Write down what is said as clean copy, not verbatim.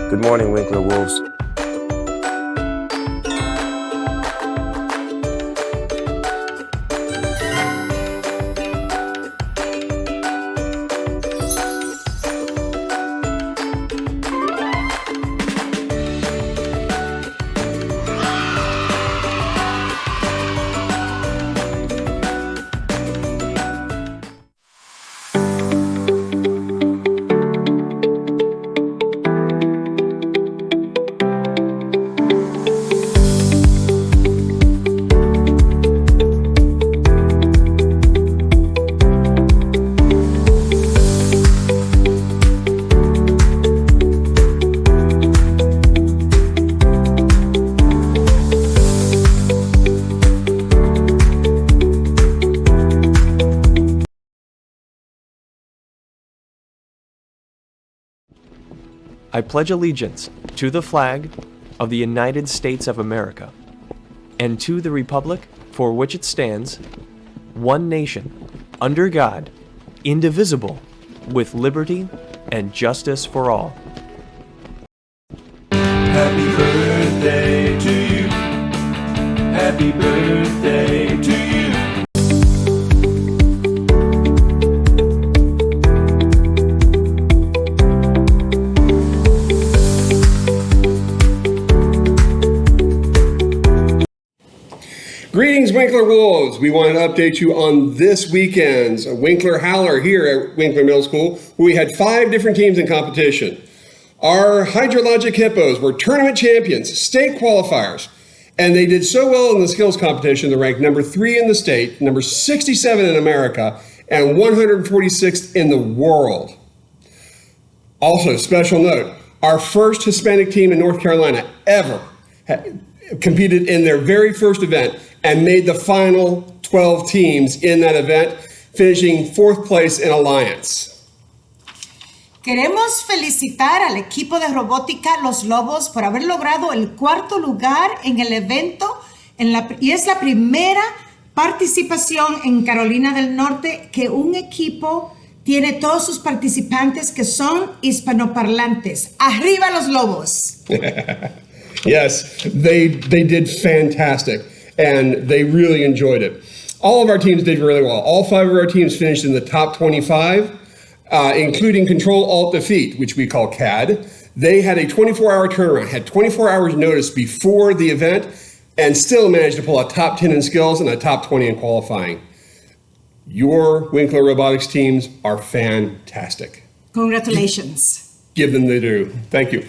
Good morning, Winkler Wolves. I pledge allegiance to the flag of the United States of America and to the republic for which it stands, one nation, under God, indivisible, with liberty and justice for all. Happy birthday to you. Happy birthday to you. Greetings, Winkler Wolves. We wanted to update you on this weekend's Winkler Howler here at Winkler Middle School, where we had 5 different teams in competition. Our hydrologic hippos were tournament champions, state qualifiers, and they did so well in the skills competition, they're ranked number 3 in the state, number 67 in America, and 146th in the world. Also, special note, our first Hispanic team in North Carolina ever competed in their very first event and made the final 12 teams in that event, finishing 4th place in Alliance. Queremos felicitar al equipo de robótica Los Lobos por haber logrado el 4º lugar en el evento y es la primera participación en Carolina del Norte que un equipo tiene todos sus participantes que son hispanoparlantes. ¡Arriba los Lobos! Yes, they did fantastic, and they really enjoyed it. All of our teams did really well. All 5 of our teams finished in the top 25, including Control-Alt-Defeat, which we call CAD. They had a 24-hour turnaround, had 24 hours notice before the event, and still managed to pull a top 10 in skills and a top 20 in qualifying. Your Winkler Robotics teams are fantastic. Congratulations. Give them the due. Thank you.